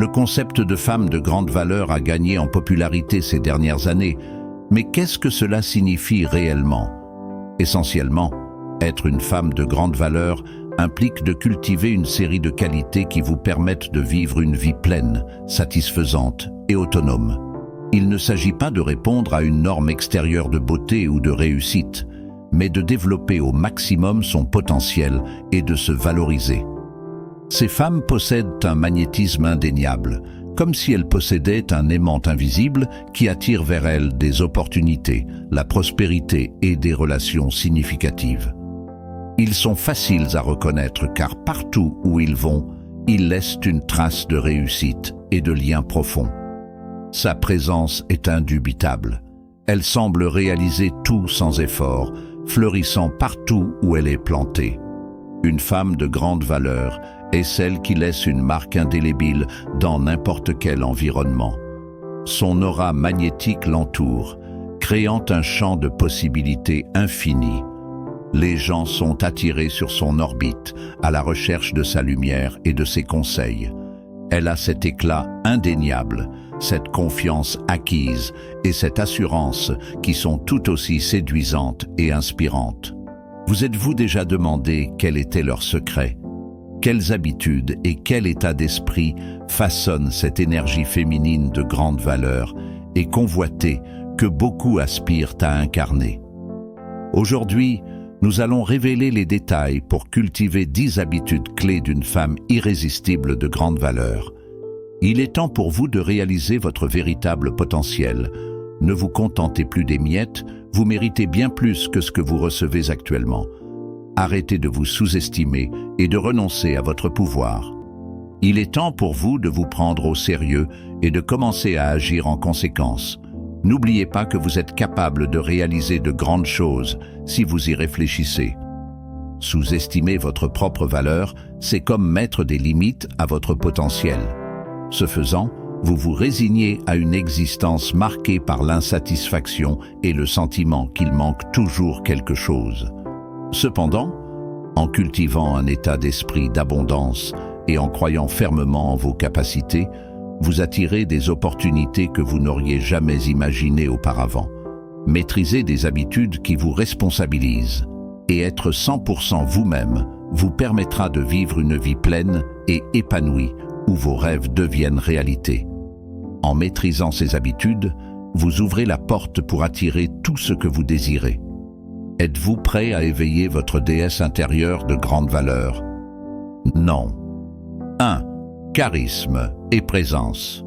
Le concept de femme de grande valeur a gagné en popularité ces dernières années, mais qu'est-ce que cela signifie réellement? Essentiellement, être une femme de grande valeur implique de cultiver une série de qualités qui vous permettent de vivre une vie pleine, satisfaisante et autonome. Il ne s'agit pas de répondre à une norme extérieure de beauté ou de réussite, mais de développer au maximum son potentiel et de se valoriser. Ces femmes possèdent un magnétisme indéniable, comme si elles possédaient un aimant invisible qui attire vers elles des opportunités, la prospérité et des relations significatives. Ils sont faciles à reconnaître car partout où ils vont, ils laissent une trace de réussite et de liens profonds. Sa présence est indubitable. Elle semble réaliser tout sans effort, fleurissant partout où elle est plantée. Une femme de grande valeur est celle qui laisse une marque indélébile dans n'importe quel environnement. Son aura magnétique l'entoure, créant un champ de possibilités infinies. Les gens sont attirés sur son orbite, à la recherche de sa lumière et de ses conseils. Elle a cet éclat indéniable, cette confiance acquise et cette assurance qui sont tout aussi séduisantes et inspirantes. Vous êtes-vous déjà demandé quel était leur secret? Quelles habitudes et quel état d'esprit façonnent cette énergie féminine de grande valeur et convoitée que beaucoup aspirent à incarner? Aujourd'hui, nous allons révéler les détails pour cultiver 10 habitudes clés d'une femme irrésistible de grande valeur. Il est temps pour vous de réaliser votre véritable potentiel. Ne vous contentez plus des miettes, vous méritez bien plus que ce que vous recevez actuellement. Arrêtez de vous sous-estimer et de renoncer à votre pouvoir. Il est temps pour vous de vous prendre au sérieux et de commencer à agir en conséquence. N'oubliez pas que vous êtes capable de réaliser de grandes choses si vous y réfléchissez. Sous-estimer votre propre valeur, c'est comme mettre des limites à votre potentiel. Ce faisant, vous vous résignez à une existence marquée par l'insatisfaction et le sentiment qu'il manque toujours quelque chose. Cependant, en cultivant un état d'esprit d'abondance et en croyant fermement en vos capacités, vous attirez des opportunités que vous n'auriez jamais imaginées auparavant. Maîtriser des habitudes qui vous responsabilisent et être 100% vous-même vous permettra de vivre une vie pleine et épanouie où vos rêves deviennent réalité. En maîtrisant ces habitudes, vous ouvrez la porte pour attirer tout ce que vous désirez. Êtes-vous prêt à éveiller votre déesse intérieure de grande valeur? Non. 1. Charisme et présence.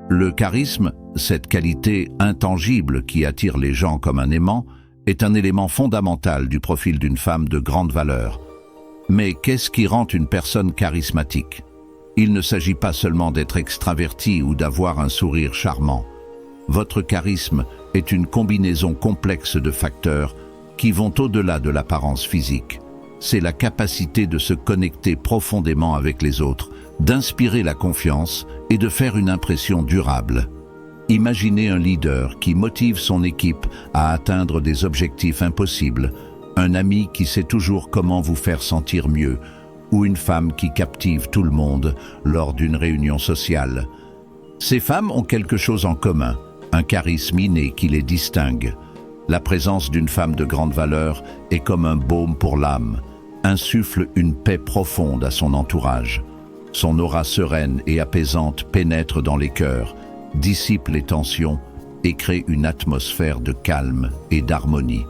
Le charisme, cette qualité intangible qui attire les gens comme un aimant, est un élément fondamental du profil d'une femme de grande valeur. Mais qu'est-ce qui rend une personne charismatique? Il ne s'agit pas seulement d'être extraverti ou d'avoir un sourire charmant. Votre charisme est une combinaison complexe de facteurs qui vont au-delà de l'apparence physique. C'est la capacité de se connecter profondément avec les autres, d'inspirer la confiance et de faire une impression durable. Imaginez un leader qui motive son équipe à atteindre des objectifs impossibles, un ami qui sait toujours comment vous faire sentir mieux, ou une femme qui captive tout le monde lors d'une réunion sociale. Ces femmes ont quelque chose en commun, un charisme inné qui les distingue. La présence d'une femme de grande valeur est comme un baume pour l'âme, insuffle une paix profonde à son entourage. Son aura sereine et apaisante pénètre dans les cœurs, dissipe les tensions et crée une atmosphère de calme et d'harmonie.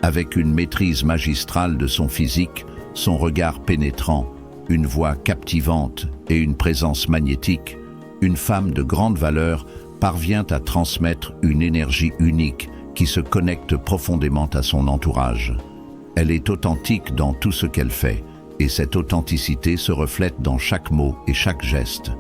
Avec une maîtrise magistrale de son physique, son regard pénétrant, une voix captivante et une présence magnétique, une femme de grande valeur parvient à transmettre une énergie unique qui se connecte profondément à son entourage. Elle est authentique dans tout ce qu'elle fait, et cette authenticité se reflète dans chaque mot et chaque geste.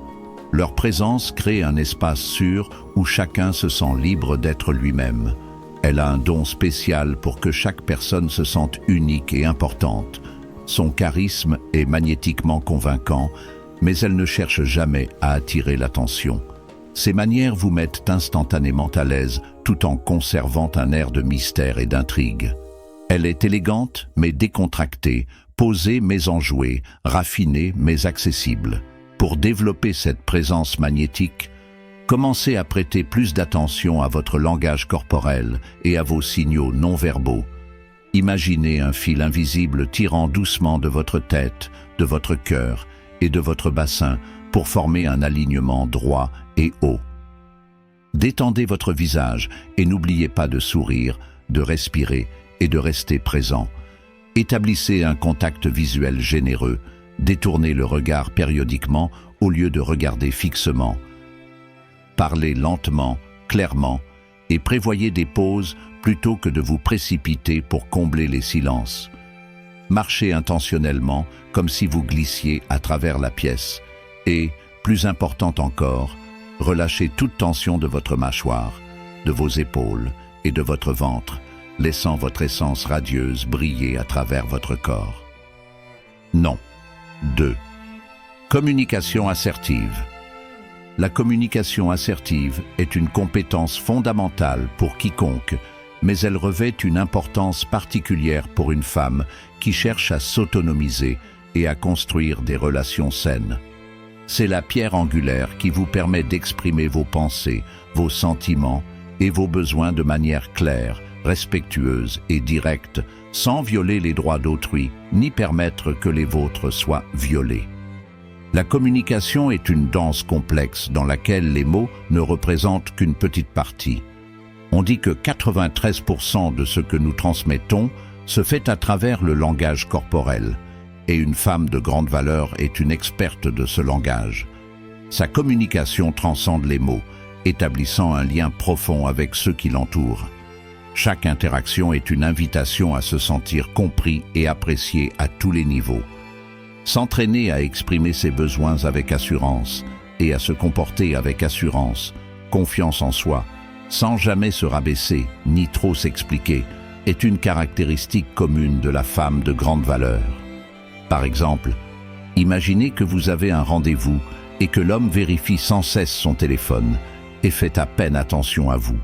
Leur présence crée un espace sûr où chacun se sent libre d'être lui-même. Elle a un don spécial pour que chaque personne se sente unique et importante. Son charisme est magnétiquement convaincant, mais elle ne cherche jamais à attirer l'attention. Ses manières vous mettent instantanément à l'aise, tout en conservant un air de mystère et d'intrigue. Elle est élégante, mais décontractée, posée mais enjouée, raffinée mais accessible. Pour développer cette présence magnétique, commencez à prêter plus d'attention à votre langage corporel et à vos signaux non-verbaux. Imaginez un fil invisible tirant doucement de votre tête, de votre cœur et de votre bassin pour former un alignement droit et haut. Détendez votre visage et n'oubliez pas de sourire, de respirer et de rester présent. Établissez un contact visuel généreux, détournez le regard périodiquement au lieu de regarder fixement. Parlez lentement, clairement et prévoyez des pauses plutôt que de vous précipiter pour combler les silences. Marchez intentionnellement comme si vous glissiez à travers la pièce et, plus important encore, relâchez toute tension de votre mâchoire, de vos épaules et de votre ventre, laissant votre essence radieuse briller à travers votre corps. Non. 2. Communication assertive. La communication assertive est une compétence fondamentale pour quiconque, mais elle revêt une importance particulière pour une femme qui cherche à s'autonomiser et à construire des relations saines. C'est la pierre angulaire qui vous permet d'exprimer vos pensées, vos sentiments et vos besoins de manière claire, respectueuse et directe, sans violer les droits d'autrui, ni permettre que les vôtres soient violés. La communication est une danse complexe dans laquelle les mots ne représentent qu'une petite partie. On dit que 93% de ce que nous transmettons se fait à travers le langage corporel, et une femme de grande valeur est une experte de ce langage. Sa communication transcende les mots, établissant un lien profond avec ceux qui l'entourent. Chaque interaction est une invitation à se sentir compris et apprécié à tous les niveaux. S'entraîner à exprimer ses besoins avec assurance et à se comporter avec assurance, confiance en soi, sans jamais se rabaisser ni trop s'expliquer, est une caractéristique commune de la femme de grande valeur. Par exemple, imaginez que vous avez un rendez-vous et que l'homme vérifie sans cesse son téléphone et fait à peine attention à vous.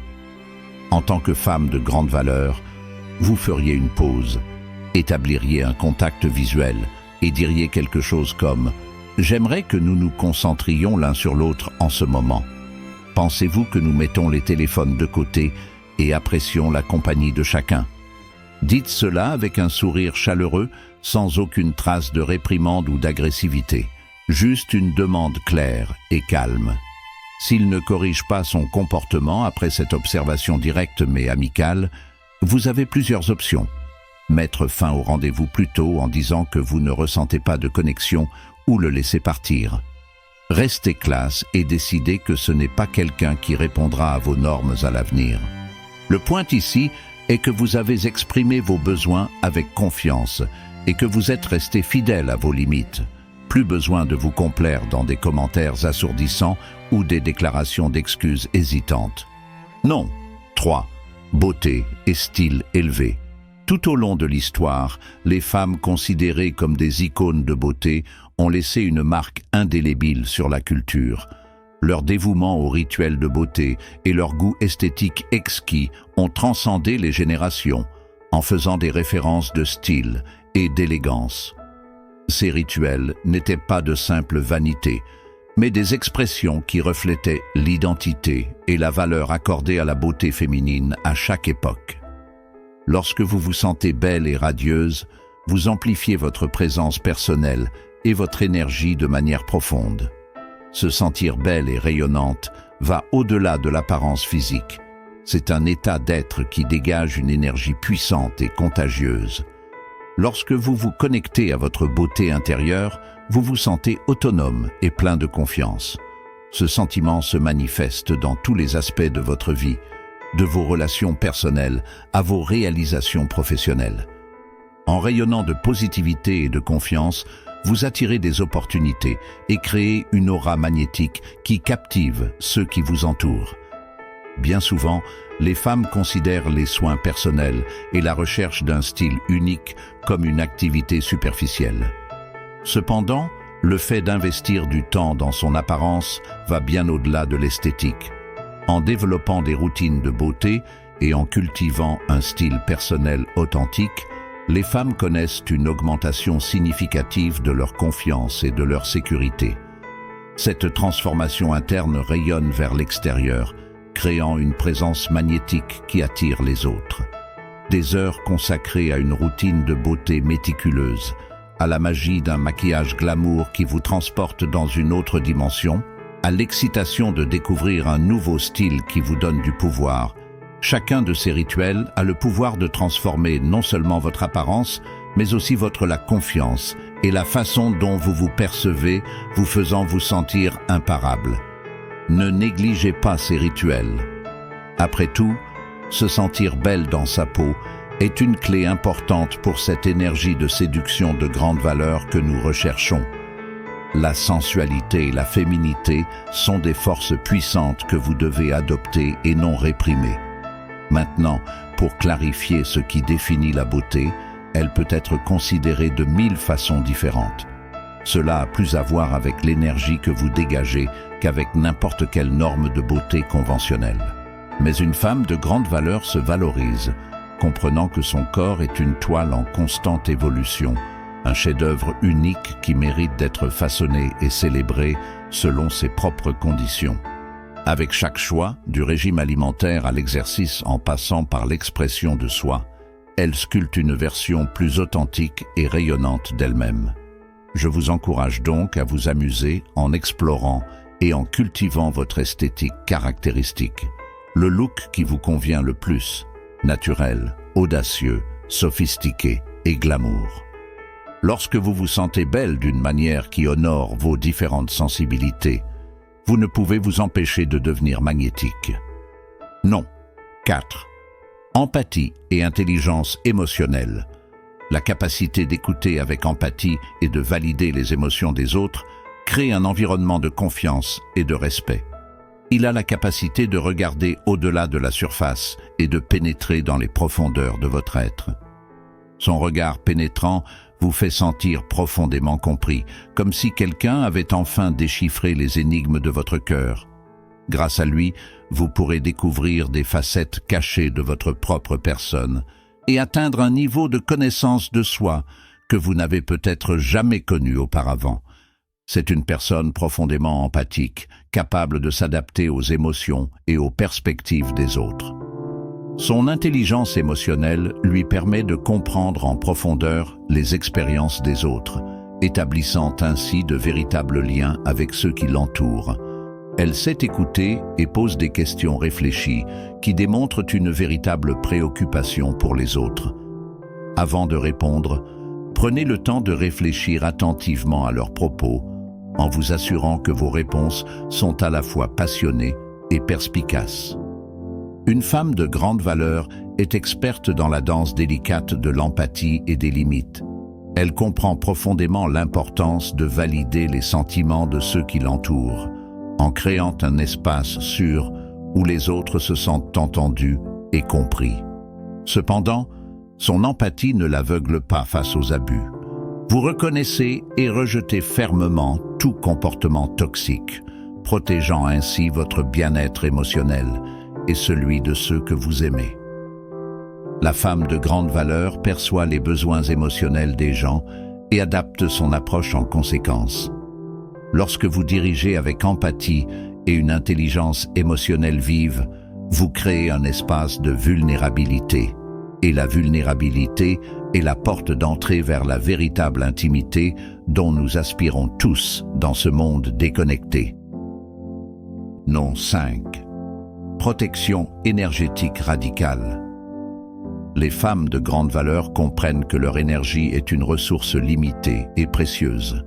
En tant que femme de grande valeur, vous feriez une pause, établiriez un contact visuel et diriez quelque chose comme « J'aimerais que nous nous concentrions l'un sur l'autre en ce moment. Pensez-vous que nous mettons les téléphones de côté et apprécions la compagnie de chacun ?» Dites cela avec un sourire chaleureux, sans aucune trace de réprimande ou d'agressivité. Juste une demande claire et calme. S'il ne corrige pas son comportement après cette observation directe mais amicale, vous avez plusieurs options. Mettre fin au rendez-vous plus tôt en disant que vous ne ressentez pas de connexion ou le laisser partir. Restez classe et décidez que ce n'est pas quelqu'un qui répondra à vos normes à l'avenir. Le point ici est que vous avez exprimé vos besoins avec confiance et que vous êtes resté fidèle à vos limites. Plus besoin de vous complaire dans des commentaires assourdissants ou des déclarations d'excuses hésitantes. Non. 3. Beauté et style élevé. Tout au long de l'histoire, les femmes considérées comme des icônes de beauté ont laissé une marque indélébile sur la culture. Leur dévouement aux rituels de beauté et leur goût esthétique exquis ont transcendé les générations, en faisant des références de style et d'élégance. Ces rituels n'étaient pas de simple vanité, mais des expressions qui reflétaient l'identité et la valeur accordée à la beauté féminine à chaque époque. Lorsque vous vous sentez belle et radieuse, vous amplifiez votre présence personnelle et votre énergie de manière profonde. Se sentir belle et rayonnante va au-delà de l'apparence physique. C'est un état d'être qui dégage une énergie puissante et contagieuse. Lorsque vous vous connectez à votre beauté intérieure, vous vous sentez autonome et plein de confiance. Ce sentiment se manifeste dans tous les aspects de votre vie, de vos relations personnelles à vos réalisations professionnelles. En rayonnant de positivité et de confiance, vous attirez des opportunités et créez une aura magnétique qui captive ceux qui vous entourent. Bien souvent, les femmes considèrent les soins personnels et la recherche d'un style unique comme une activité superficielle. Cependant, le fait d'investir du temps dans son apparence va bien au-delà de l'esthétique. En développant des routines de beauté et en cultivant un style personnel authentique, les femmes connaissent une augmentation significative de leur confiance et de leur sécurité. Cette transformation interne rayonne vers l'extérieur, créant une présence magnétique qui attire les autres. Des heures consacrées à une routine de beauté méticuleuse, à la magie d'un maquillage glamour qui vous transporte dans une autre dimension, à l'excitation de découvrir un nouveau style qui vous donne du pouvoir. Chacun de ces rituels a le pouvoir de transformer non seulement votre apparence, mais aussi la confiance et la façon dont vous vous percevez, vous faisant vous sentir imparable. Ne négligez pas ces rituels. Après tout, se sentir belle dans sa peau est une clé importante pour cette énergie de séduction de grande valeur que nous recherchons. La sensualité et la féminité sont des forces puissantes que vous devez adopter et non réprimer. Maintenant, pour clarifier ce qui définit la beauté, elle peut être considérée de 1000 façons différentes. Cela a plus à voir avec l'énergie que vous dégagez qu'avec n'importe quelle norme de beauté conventionnelle. Mais une femme de grande valeur se valorise, comprenant que son corps est une toile en constante évolution, un chef-d'œuvre unique qui mérite d'être façonné et célébré selon ses propres conditions. Avec chaque choix, du régime alimentaire à l'exercice en passant par l'expression de soi, elle sculpte une version plus authentique et rayonnante d'elle-même. Je vous encourage donc à vous amuser en explorant et en cultivant votre esthétique caractéristique. Le look qui vous convient le plus, naturel, audacieux, sophistiqué et glamour. Lorsque vous vous sentez belle d'une manière qui honore vos différentes sensibilités, vous ne pouvez vous empêcher de devenir magnétique. Non. 4. Empathie et intelligence émotionnelle. La capacité d'écouter avec empathie et de valider les émotions des autres crée un environnement de confiance et de respect. Il a la capacité de regarder au-delà de la surface et de pénétrer dans les profondeurs de votre être. Son regard pénétrant vous fait sentir profondément compris, comme si quelqu'un avait enfin déchiffré les énigmes de votre cœur. Grâce à lui, vous pourrez découvrir des facettes cachées de votre propre personne et atteindre un niveau de connaissance de soi que vous n'avez peut-être jamais connu auparavant. C'est une personne profondément empathique, capable de s'adapter aux émotions et aux perspectives des autres. Son intelligence émotionnelle lui permet de comprendre en profondeur les expériences des autres, établissant ainsi de véritables liens avec ceux qui l'entourent. Elle sait écouter et pose des questions réfléchies qui démontrent une véritable préoccupation pour les autres. Avant de répondre, prenez le temps de réfléchir attentivement à leurs propos, en vous assurant que vos réponses sont à la fois passionnées et perspicaces. Une femme de grande valeur est experte dans la danse délicate de l'empathie et des limites. Elle comprend profondément l'importance de valider les sentiments de ceux qui l'entourent, en créant un espace sûr où les autres se sentent entendus et compris. Cependant, son empathie ne l'aveugle pas face aux abus. Vous reconnaissez et rejetez fermement tout comportement toxique, protégeant ainsi votre bien-être émotionnel et celui de ceux que vous aimez. La femme de grande valeur perçoit les besoins émotionnels des gens et adapte son approche en conséquence. Lorsque vous dirigez avec empathie et une intelligence émotionnelle vive, vous créez un espace de vulnérabilité. Et la vulnérabilité est la porte d'entrée vers la véritable intimité dont nous aspirons tous dans ce monde déconnecté. Non 5. Protection énergétique radicale. Les femmes de grande valeur comprennent que leur énergie est une ressource limitée et précieuse.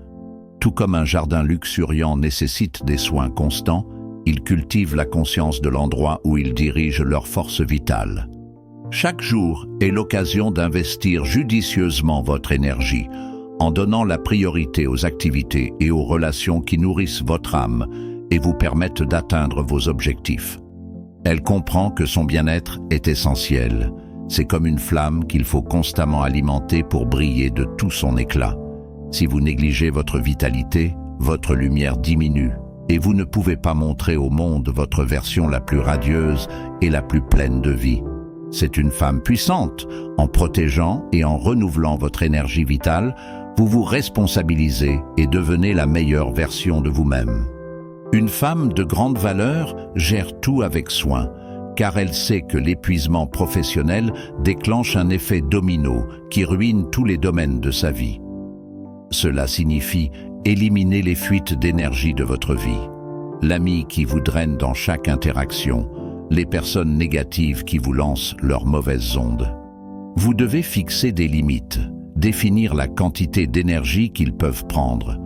Tout comme un jardin luxuriant nécessite des soins constants, ils cultivent la conscience de l'endroit où ils dirigent leur force vitale. Chaque jour est l'occasion d'investir judicieusement votre énergie, en donnant la priorité aux activités et aux relations qui nourrissent votre âme et vous permettent d'atteindre vos objectifs. Elle comprend que son bien-être est essentiel. C'est comme une flamme qu'il faut constamment alimenter pour briller de tout son éclat. Si vous négligez votre vitalité, votre lumière diminue et vous ne pouvez pas montrer au monde votre version la plus radieuse et la plus pleine de vie. C'est une femme puissante. En protégeant et en renouvelant votre énergie vitale, vous vous responsabilisez et devenez la meilleure version de vous-même. Une femme de grande valeur gère tout avec soin, car elle sait que l'épuisement professionnel déclenche un effet domino qui ruine tous les domaines de sa vie. Cela signifie éliminer les fuites d'énergie de votre vie, l'ami qui vous draine dans chaque interaction, les personnes négatives qui vous lancent leurs mauvaises ondes. Vous devez fixer des limites, définir la quantité d'énergie qu'ils peuvent prendre.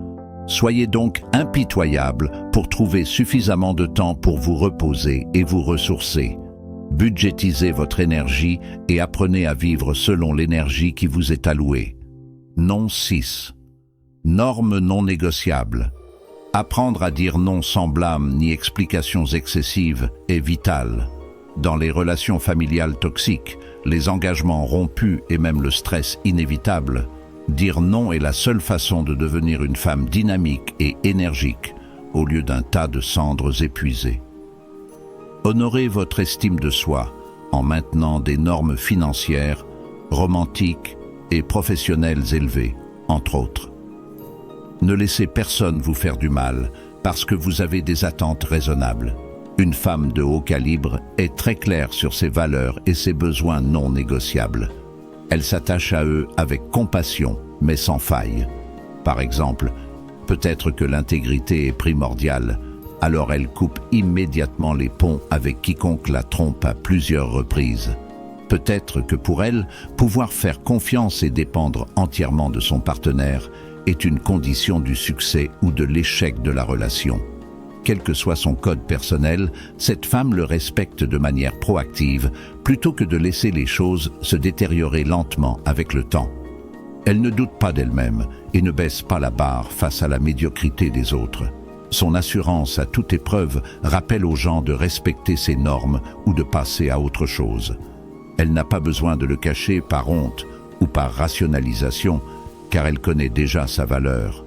Soyez donc impitoyable pour trouver suffisamment de temps pour vous reposer et vous ressourcer. Budgétisez votre énergie et apprenez à vivre selon l'énergie qui vous est allouée. Non 6. Normes non négociables. Apprendre à dire non sans blâme ni explications excessives est vital. Dans les relations familiales toxiques, les engagements rompus et même le stress inévitable, dire non est la seule façon de devenir une femme dynamique et énergique, au lieu d'un tas de cendres épuisées. Honorez votre estime de soi en maintenant des normes financières, romantiques et professionnelles élevées, entre autres. Ne laissez personne vous faire du mal parce que vous avez des attentes raisonnables. Une femme de haut calibre est très claire sur ses valeurs et ses besoins non négociables. Elle s'attache à eux avec compassion, mais sans faille. Par exemple, peut-être que l'intégrité est primordiale, alors elle coupe immédiatement les ponts avec quiconque la trompe à plusieurs reprises. Peut-être que pour elle, pouvoir faire confiance et dépendre entièrement de son partenaire est une condition du succès ou de l'échec de la relation. Quel que soit son code personnel, cette femme le respecte de manière proactive, plutôt que de laisser les choses se détériorer lentement avec le temps. Elle ne doute pas d'elle-même et ne baisse pas la barre face à la médiocrité des autres. Son assurance à toute épreuve rappelle aux gens de respecter ses normes ou de passer à autre chose. Elle n'a pas besoin de le cacher par honte ou par rationalisation, car elle connaît déjà sa valeur.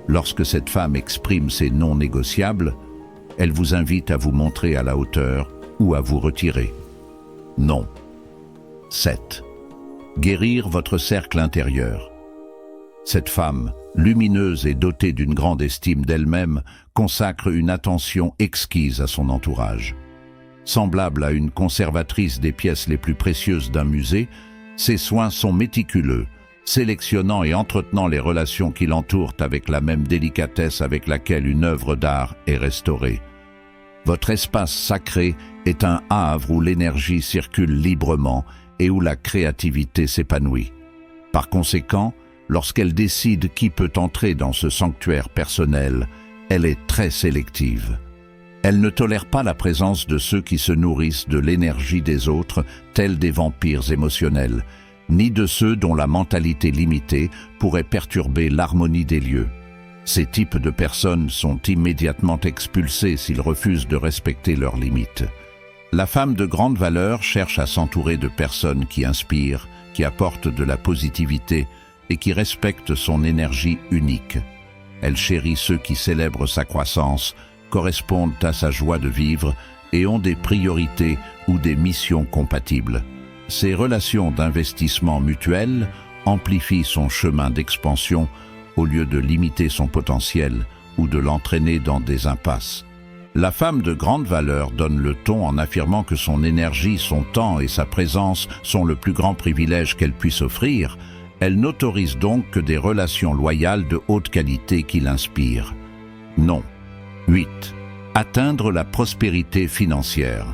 Lorsque cette femme exprime ses non négociables, elle vous invite à vous montrer à la hauteur ou à vous retirer. Non. 7. Guérir votre cercle intérieur. Cette femme, lumineuse et dotée d'une grande estime d'elle-même, consacre une attention exquise à son entourage. Semblable à une conservatrice des pièces les plus précieuses d'un musée, ses soins sont méticuleux, sélectionnant et entretenant les relations qui l'entourent avec la même délicatesse avec laquelle une œuvre d'art est restaurée. Votre espace sacré est un havre où l'énergie circule librement et où la créativité s'épanouit. Par conséquent, lorsqu'elle décide qui peut entrer dans ce sanctuaire personnel, elle est très sélective. Elle ne tolère pas la présence de ceux qui se nourrissent de l'énergie des autres, tels des vampires émotionnels, ni de ceux dont la mentalité limitée pourrait perturber l'harmonie des lieux. Ces types de personnes sont immédiatement expulsés s'ils refusent de respecter leurs limites. La femme de grande valeur cherche à s'entourer de personnes qui inspirent, qui apportent de la positivité et qui respectent son énergie unique. Elle chérit ceux qui célèbrent sa croissance, correspondent à sa joie de vivre et ont des priorités ou des missions compatibles. Ces relations d'investissement mutuel amplifient son chemin d'expansion au lieu de limiter son potentiel ou de l'entraîner dans des impasses. La femme de grande valeur donne le ton en affirmant que son énergie, son temps et sa présence sont le plus grand privilège qu'elle puisse offrir. Elle n'autorise donc que des relations loyales de haute qualité qui l'inspirent. Non. 8. Atteindre la prospérité financière.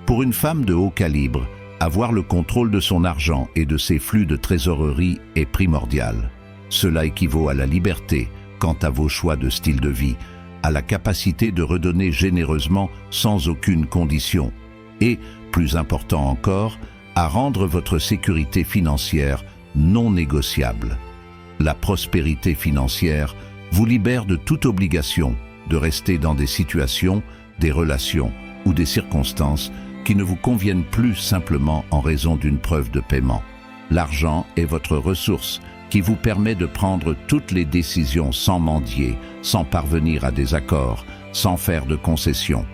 Pour une femme de haut calibre, avoir le contrôle de son argent et de ses flux de trésorerie est primordial. Cela équivaut à la liberté quant à vos choix de style de vie, à la capacité de redonner généreusement sans aucune condition et, plus important encore, à rendre votre sécurité financière non négociable. La prospérité financière vous libère de toute obligation de rester dans des situations, des relations ou des circonstances qui ne vous conviennent plus simplement en raison d'une preuve de paiement. L'argent est votre ressource qui vous permet de prendre toutes les décisions sans mendier, sans parvenir à des accords, sans faire de concessions.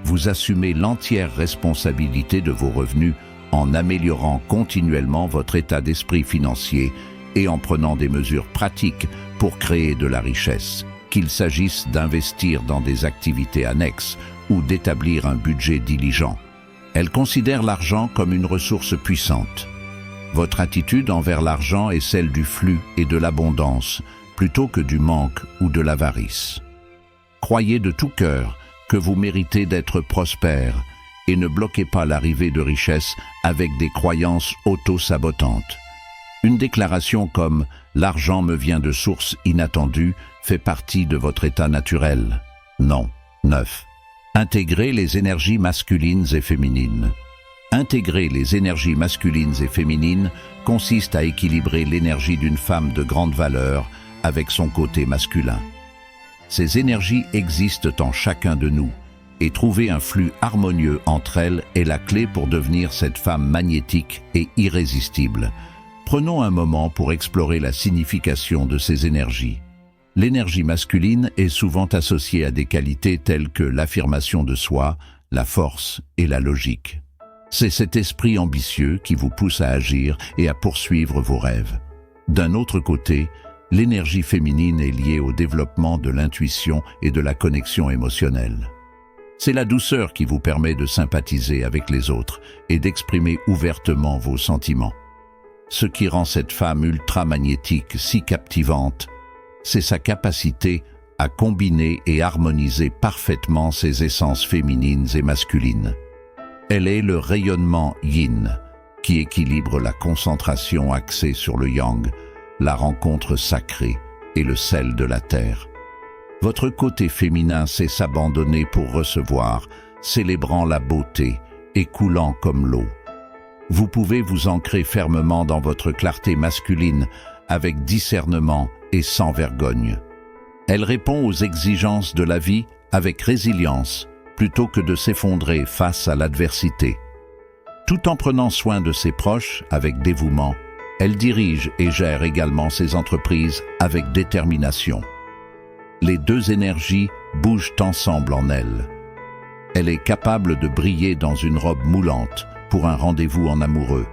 Vous assumez l'entière responsabilité de vos revenus en améliorant continuellement votre état d'esprit financier et en prenant des mesures pratiques pour créer de la richesse, qu'il s'agisse d'investir dans des activités annexes ou d'établir un budget diligent. Elle considère l'argent comme une ressource puissante. Votre attitude envers l'argent est celle du flux et de l'abondance, plutôt que du manque ou de l'avarice. Croyez de tout cœur que vous méritez d'être prospère et ne bloquez pas l'arrivée de richesses avec des croyances auto-sabotantes. Une déclaration comme « l'argent me vient de sources inattendues » fait partie de votre état naturel. Non. 9. Intégrez les énergies masculines et féminines. Intégrer les énergies masculines et féminines consiste à équilibrer l'énergie d'une femme de grande valeur avec son côté masculin. Ces énergies existent en chacun de nous, et trouver un flux harmonieux entre elles est la clé pour devenir cette femme magnétique et irrésistible. Prenons un moment pour explorer la signification de ces énergies. L'énergie masculine est souvent associée à des qualités telles que l'affirmation de soi, la force et la logique. C'est cet esprit ambitieux qui vous pousse à agir et à poursuivre vos rêves. D'un autre côté, l'énergie féminine est liée au développement de l'intuition et de la connexion émotionnelle. C'est la douceur qui vous permet de sympathiser avec les autres et d'exprimer ouvertement vos sentiments. Ce qui rend cette femme ultramagnétique si captivante, c'est sa capacité à combiner et harmoniser parfaitement ses essences féminines et masculines. Elle est le rayonnement yin, qui équilibre la concentration axée sur le yang, la rencontre sacrée et le sel de la terre. Votre côté féminin sait s'abandonner pour recevoir, célébrant la beauté et coulant comme l'eau. Vous pouvez vous ancrer fermement dans votre clarté masculine avec discernement et sans vergogne. Elle répond aux exigences de la vie avec résilience plutôt que de s'effondrer face à l'adversité. Tout en prenant soin de ses proches avec dévouement, elle dirige et gère également ses entreprises avec détermination. Les deux énergies bougent ensemble en elle. Elle est capable de briller dans une robe moulante pour un rendez-vous en amoureux,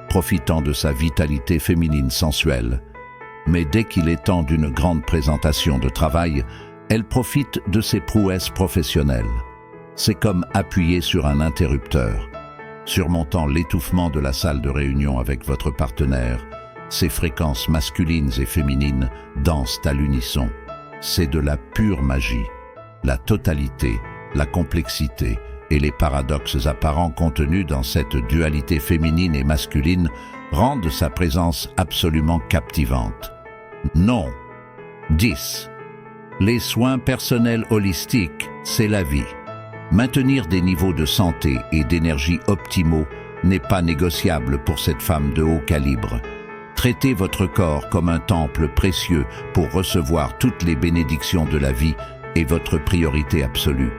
profitant de sa vitalité féminine sensuelle. Mais dès qu'il est temps d'une grande présentation de travail, elle profite de ses prouesses professionnelles. C'est comme appuyer sur un interrupteur. Surmontant l'étouffement de la salle de réunion avec votre partenaire, ses fréquences masculines et féminines dansent à l'unisson. C'est de la pure magie. La totalité, la complexité et les paradoxes apparents contenus dans cette dualité féminine et masculine rendent sa présence absolument captivante. Non. 10. Les soins personnels holistiques, c'est la vie. Maintenir des niveaux de santé et d'énergie optimaux n'est pas négociable pour cette femme de haut calibre. Traitez votre corps comme un temple précieux pour recevoir toutes les bénédictions de la vie est votre priorité absolue.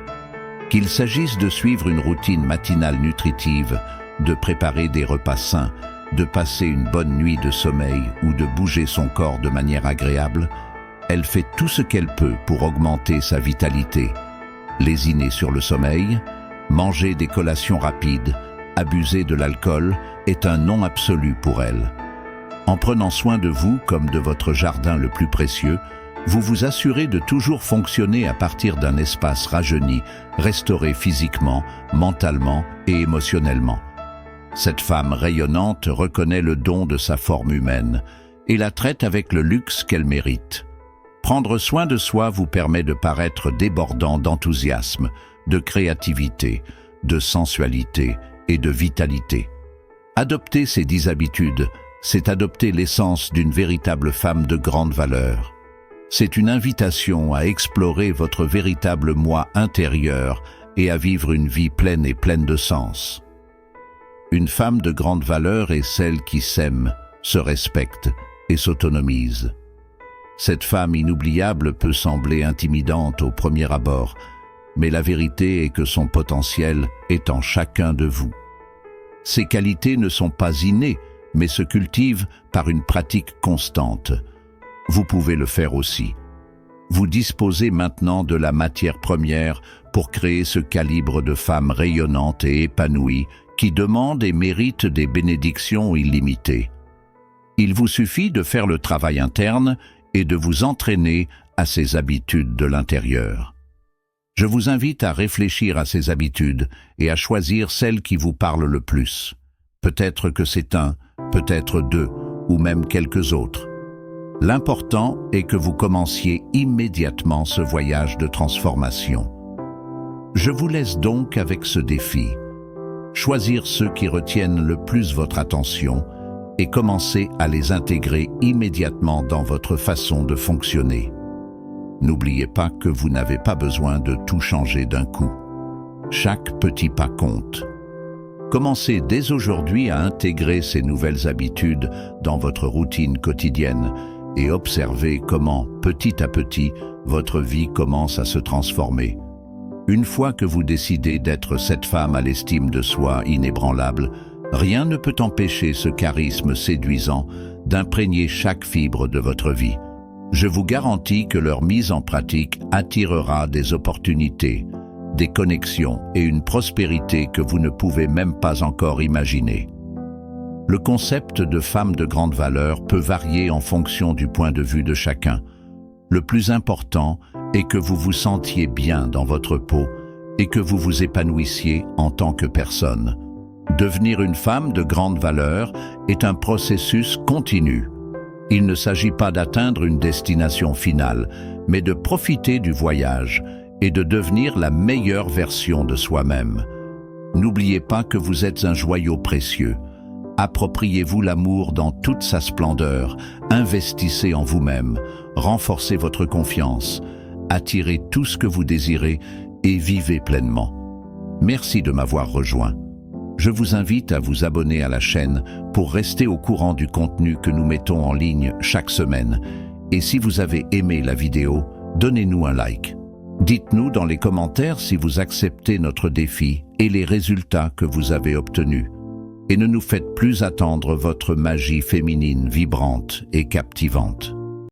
Qu'il s'agisse de suivre une routine matinale nutritive, de préparer des repas sains, de passer une bonne nuit de sommeil ou de bouger son corps de manière agréable, elle fait tout ce qu'elle peut pour augmenter sa vitalité. Lésiner sur le sommeil, manger des collations rapides, abuser de l'alcool est un non absolu pour elle. En prenant soin de vous comme de votre jardin le plus précieux, vous vous assurez de toujours fonctionner à partir d'un espace rajeuni, restauré physiquement, mentalement et émotionnellement. Cette femme rayonnante reconnaît le don de sa forme humaine et la traite avec le luxe qu'elle mérite. Prendre soin de soi vous permet de paraître débordant d'enthousiasme, de créativité, de sensualité et de vitalité. Adopter ces 10 habitudes, c'est adopter l'essence d'une véritable femme de grande valeur. C'est une invitation à explorer votre véritable moi intérieur et à vivre une vie pleine et pleine de sens. Une femme de grande valeur est celle qui s'aime, se respecte et s'autonomise. Cette femme inoubliable peut sembler intimidante au premier abord, mais la vérité est que son potentiel est en chacun de vous. Ces qualités ne sont pas innées, mais se cultivent par une pratique constante. Vous pouvez le faire aussi. Vous disposez maintenant de la matière première pour créer ce calibre de femme rayonnante et épanouie qui demande et mérite des bénédictions illimitées. Il vous suffit de faire le travail interne et de vous entraîner à ses habitudes de l'intérieur. Je vous invite à réfléchir à ces habitudes et à choisir celles qui vous parlent le plus. Peut-être que c'est un, peut-être deux, ou même quelques autres. L'important est que vous commenciez immédiatement ce voyage de transformation. Je vous laisse donc avec ce défi. Choisir ceux qui retiennent le plus votre attention et commencer à les intégrer immédiatement dans votre façon de fonctionner. N'oubliez pas que vous n'avez pas besoin de tout changer d'un coup. Chaque petit pas compte. Commencez dès aujourd'hui à intégrer ces nouvelles habitudes dans votre routine quotidienne et observez comment, petit à petit, votre vie commence à se transformer. Une fois que vous décidez d'être cette femme à l'estime de soi inébranlable, rien ne peut empêcher ce charisme séduisant d'imprégner chaque fibre de votre vie. Je vous garantis que leur mise en pratique attirera des opportunités, des connexions et une prospérité que vous ne pouvez même pas encore imaginer. Le concept de femme de grande valeur peut varier en fonction du point de vue de chacun. Le plus important est que vous vous sentiez bien dans votre peau et que vous vous épanouissiez en tant que personne. Devenir une femme de grande valeur est un processus continu. Il ne s'agit pas d'atteindre une destination finale, mais de profiter du voyage et de devenir la meilleure version de soi-même. N'oubliez pas que vous êtes un joyau précieux. Appropriez-vous l'amour dans toute sa splendeur, investissez en vous-même, renforcez votre confiance, attirez tout ce que vous désirez et vivez pleinement. Merci de m'avoir rejoint. Je vous invite à vous abonner à la chaîne pour rester au courant du contenu que nous mettons en ligne chaque semaine. Et si vous avez aimé la vidéo, donnez-nous un like. Dites-nous dans les commentaires si vous acceptez notre défi et les résultats que vous avez obtenus. Et ne nous faites plus attendre votre magie féminine vibrante et captivante.